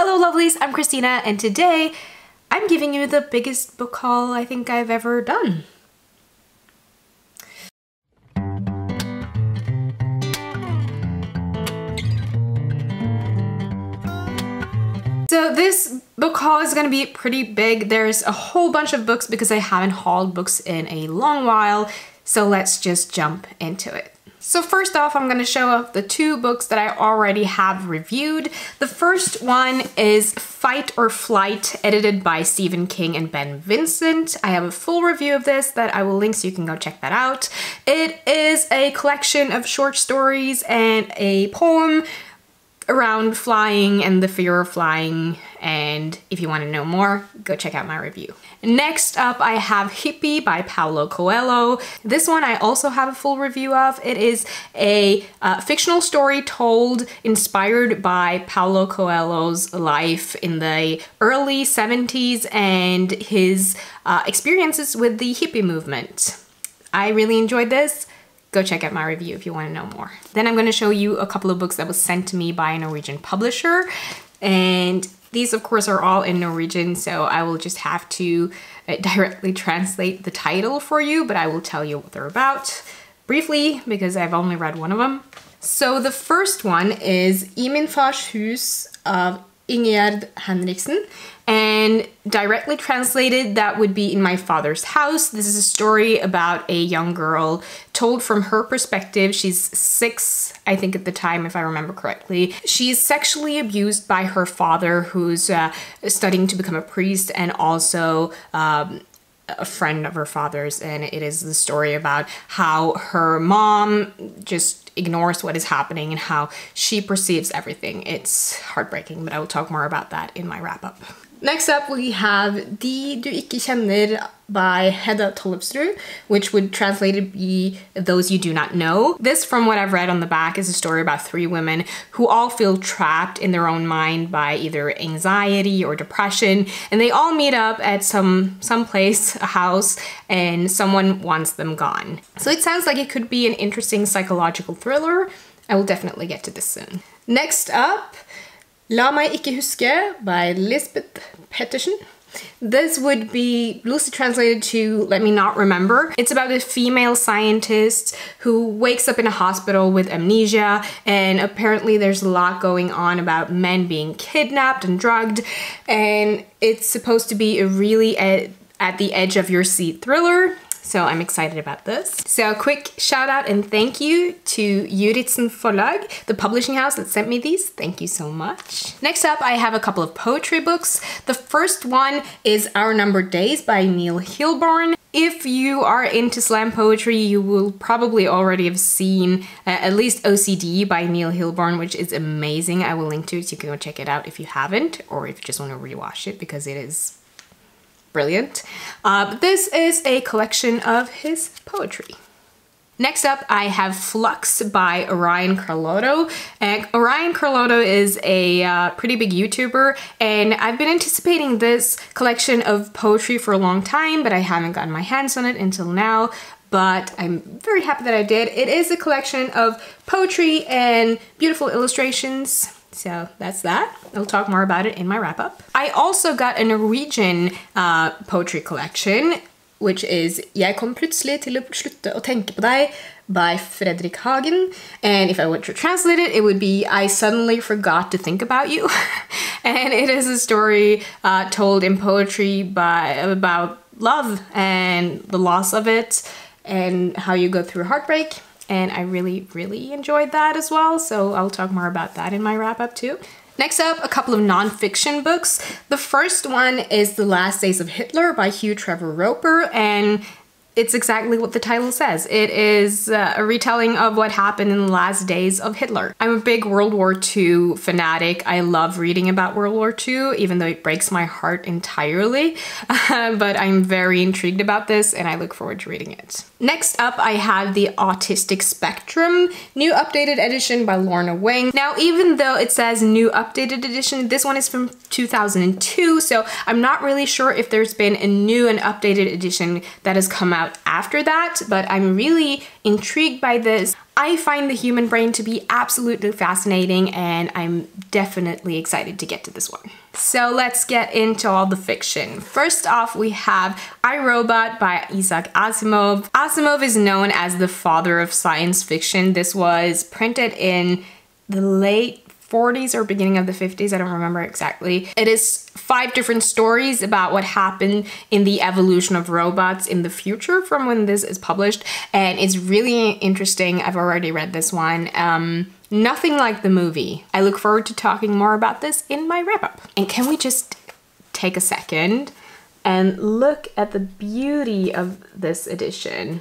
Hello lovelies, I'm Christina and today I'm giving you the biggest book haul I think I've ever done. So this book haul is going to be pretty big. There's a whole bunch of books because I haven't hauled books in a long while, so let's just jump into it. So first off, I'm going to show off the two books that I already have reviewed. The first one is Fight or Flight, edited by Stephen King and Ben Vincent. I have a full review of this that I will link so you can go check that out. It is a collection of short stories and a poem around flying and the fear of flying, and if you want to know more, go check out my review. Next up, I have Hippie by Paulo Coelho. This one I also have a full review of. It is a fictional story told inspired by Paulo Coelho's life in the early 70s and his experiences with the hippie movement. I really enjoyed this. Go check out my review if you want to know more. Then I'm going to show you a couple of books that was sent to me by a Norwegian publisher, and these of course are all in Norwegian, so I will just have to directly translate the title for you, but I will tell you what they're about briefly because I've only read one of them. So the first one is I min fars hus of Ingegerd Henriksen, and directly translated that would be In My Father's House. This is a story about a young girl told from her perspective. She's 6, I think at the time, if I remember correctly. She's sexually abused by her father, who's studying to become a priest and also a friend of her father's, and it is the story about how her mom just ignores what is happening and how she perceives everything. It's heartbreaking, but I will talk more about that in my wrap-up. Next up, we have De du ikke kjenner by Hedda Tollefsrud, which would translate to be Those You Do Not Know. This, from what I've read on the back, is a story about 3 women who all feel trapped in their own mind by either anxiety or depression, and they all meet up at some place, a house, and someone wants them gone. So it sounds like it could be an interesting psychological thriller. I will definitely get to this soon. Next up, La meg ikke huske by Lisbeth Pettersen. This would be loosely translated to Let Me Not Remember. It's about a female scientist who wakes up in a hospital with amnesia, and apparently there's a lot going on about men being kidnapped and drugged, and it's supposed to be a really at the edge of your seat thriller. So I'm excited about this. So quick shout out and thank you to Juritzen Forlag, the publishing house that sent me these. Thank you so much. Next up, I have a couple of poetry books. The first one is Our Numbered Days by Neal Hilborn. If you are into slam poetry, you will probably already have seen at least OCD by Neal Hilborn, which is amazing. I will link to it so you can go check it out if you haven't, or if you just want to rewatch it because it is brilliant. But this is a collection of his poetry. Next up, I have Flux by Orion Carloto. And Orion Carloto is a pretty big YouTuber, and I've been anticipating this collection of poetry for a long time, but I haven't gotten my hands on it until now. But I'm very happy that I did. It is a collection of poetry and beautiful illustrations. So that's that. I'll talk more about it in my wrap-up. I also got a Norwegian poetry collection, which is Jeg kom plutselig til å slutte å tenke på deg by Fredrik Hagen. And if I were to translate it, it would be I suddenly forgot to think about you. And it is a story told in poetry about love and the loss of it and how you go through heartbreak. And I really, really enjoyed that as well, so I'll talk more about that in my wrap-up too. Next up, a couple of non-fiction books. The first one is The Last Days of Hitler by Hugh Trevor-Roper, and it's exactly what the title says. It is a retelling of what happened in the last days of Hitler. I'm a big World War II fanatic. I love reading about World War II, even though it breaks my heart entirely. But I'm very intrigued about this and I look forward to reading it. Next up, I have the Autistic Spectrum, new updated edition by Lorna. Now, even though it says new updated edition, this one is from 2002, so I'm not really sure if there's been a new and updated edition that has come out out after that, but I'm really intrigued by this. I find the human brain to be absolutely fascinating, and I'm definitely excited to get to this one. So let's get into all the fiction. First off, we have I, Robot by Isaac Asimov. Asimov is known as the father of science fiction. This was printed in the late 40s or beginning of the 50s, I don't remember exactly. It is 5 different stories about what happened in the evolution of robots in the future from when this is published, and it's really interesting. I've already read this one. Nothing like the movie. I look forward to talking more about this in my wrap-up. And can we just take a second and look at the beauty of this edition?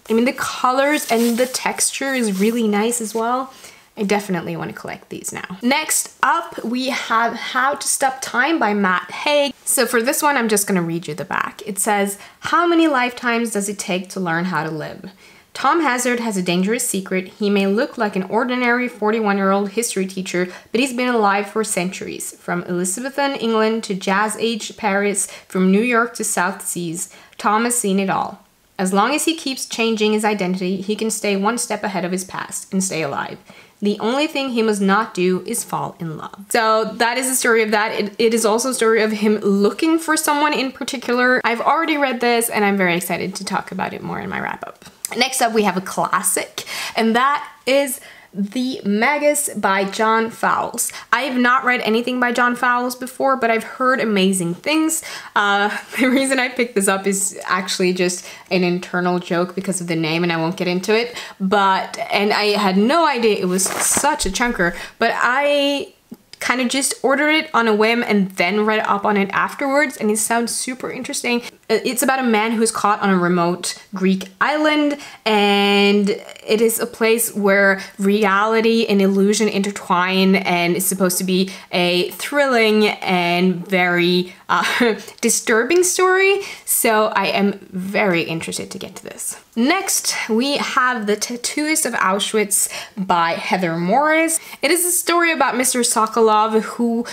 I mean, the colors and the texture is really nice as well. I definitely want to collect these now. Next up, we have How to Stop Time by Matt Haig. So for this one, I'm just going to read you the back. It says, how many lifetimes does it take to learn how to live? Tom Hazard has a dangerous secret. He may look like an ordinary 41-year-old history teacher, but he's been alive for centuries. From Elizabethan England to Jazz-age Paris, from New York to South Seas, Tom has seen it all. As long as he keeps changing his identity, he can stay one step ahead of his past and stay alive. The only thing he must not do is fall in love. So that is the story of that. It is also a story of him looking for someone in particular. I've already read this and I'm very excited to talk about it more in my wrap-up. Next up, we have a classic, and that is The Magus by John Fowles. I have not read anything by John Fowles before, but I've heard amazing things. The reason I picked this up is actually just an internal joke because of the name, and I won't get into it. And I had no idea it was such a chunker, but I kind of just ordered it on a whim and then read up on it afterwards, and it sounds super interesting. It's about a man who's caught on a remote Greek island, and it is a place where reality and illusion intertwine, and it's supposed to be a thrilling and very disturbing story. So I am very interested to get to this. Next, we have The Tattooist of Auschwitz by Heather Morris. It is a story about Mr. Sokolov who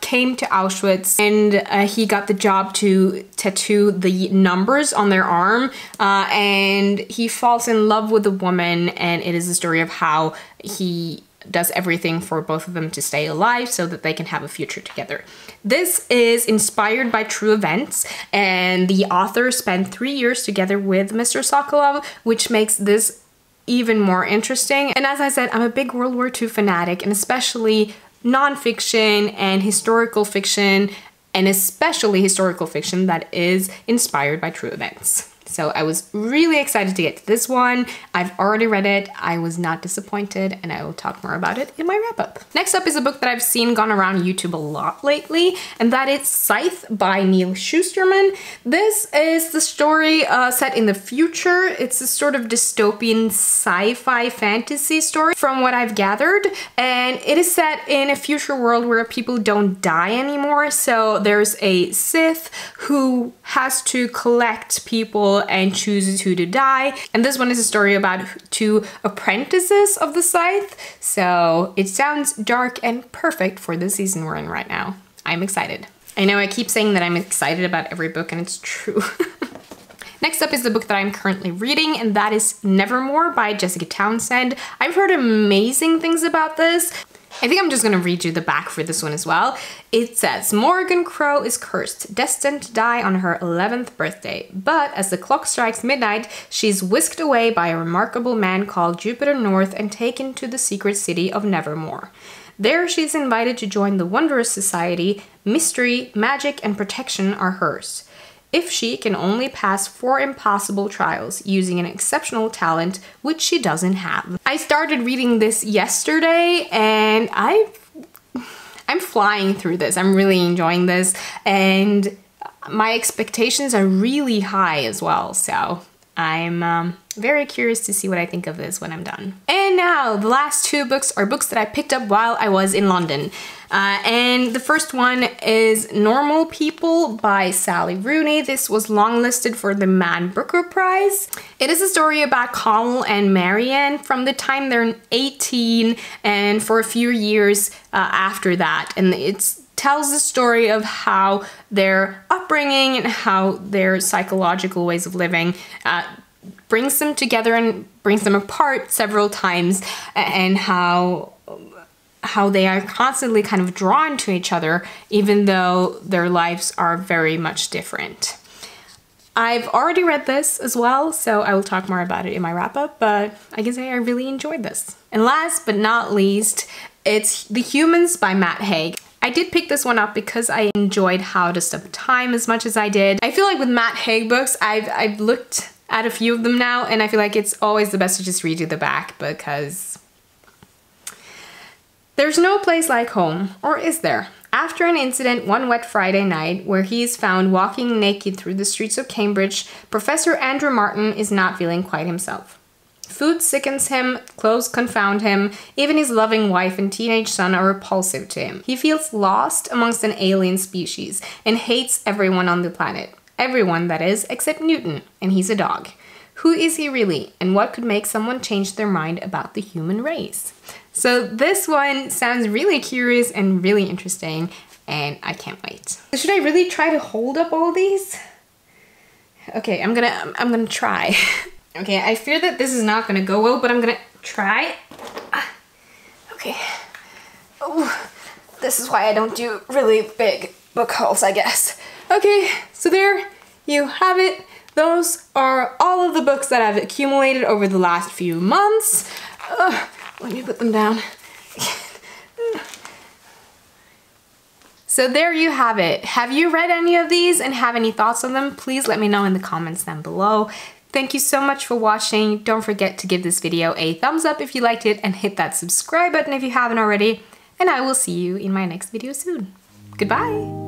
came to Auschwitz, and he got the job to tattoo the numbers on their arm, and he falls in love with a woman, and it is a story of how he does everything for both of them to stay alive so that they can have a future together. This is inspired by true events, and the author spent 3 years together with Mr. Sokolov, which makes this even more interesting. And as I said, I'm a big World War II fanatic, and especially nonfiction and historical fiction, and especially historical fiction that is inspired by true events. So I was really excited to get to this one. I've already read it. I was not disappointed, and I will talk more about it in my wrap-up. Next up is a book that I've seen gone around YouTube a lot lately, and that is Scythe by Neal Shusterman. This is the story set in the future. It's a sort of dystopian sci-fi fantasy story from what I've gathered, and it is set in a future world where people don't die anymore. So there's a Scythe who has to collect people and chooses who to die. And this one is a story about 2 apprentices of the Scythe. So it sounds dark and perfect for the season we're in right now. I'm excited. I know I keep saying that I'm excited about every book, and it's true. Next up is the book that I'm currently reading, and that is Nevermore by Jessica Townsend. I've heard amazing things about this. I think I'm just gonna read you the back for this one as well. It says, Morgan Crow is cursed, destined to die on her 11th birthday. But as the clock strikes midnight, she's whisked away by a remarkable man called Jupiter North and taken to the secret city of Nevermore. There she's invited to join the wondrous society. Mystery, magic, and protection are hers. If she can only pass 4 impossible trials using an exceptional talent, which she doesn't have. I started reading this yesterday, and I'm flying through this. I'm really enjoying this, and my expectations are really high as well, so I'm very curious to see what I think of this when I'm done. And now, the last 2 books are books that I picked up while I was in London. And the first one is Normal People by Sally Rooney. This was longlisted for the Man Booker Prize. It is a story about Connell and Marianne from the time they're 18 and for a few years after that. And it's tells the story of how their upbringing and how their psychological ways of living brings them together and brings them apart several times, and how they are constantly kind of drawn to each other even though their lives are very much different. I've already read this as well, so I will talk more about it in my wrap-up, but I can say I really enjoyed this. And last but not least, it's The Humans by Matt Haig. I did pick this one up because I enjoyed How to Stop Time as much as I did. I feel like with Matt Haig books, I've looked at a few of them now, and I feel like it's always the best to just read to the back, because there's no place like home, or is there? After an incident one wet Friday night where he is found walking naked through the streets of Cambridge, Professor Andrew Martin is not feeling quite himself. Food sickens him, clothes confound him, even his loving wife and teenage son are repulsive to him. He feels lost amongst an alien species and hates everyone on the planet. Everyone, that is, except Newton, and he's a dog. Who is he really, and what could make someone change their mind about the human race? So this one sounds really curious and really interesting, and I can't wait. Should I really try to hold up all these? Okay, I'm gonna try. Okay, I fear that this is not gonna go well, but I'm gonna try. Okay. Oh, this is why I don't do really big book hauls, I guess. Okay, so there you have it. Those are all of the books that I've accumulated over the last few months. Let me put them down. So there you have it. Have you read any of these and have any thoughts on them? Please let me know in the comments down below. Thank you so much for watching. Don't forget to give this video a thumbs up if you liked it and hit that subscribe button if you haven't already. And I will see you in my next video soon. Goodbye.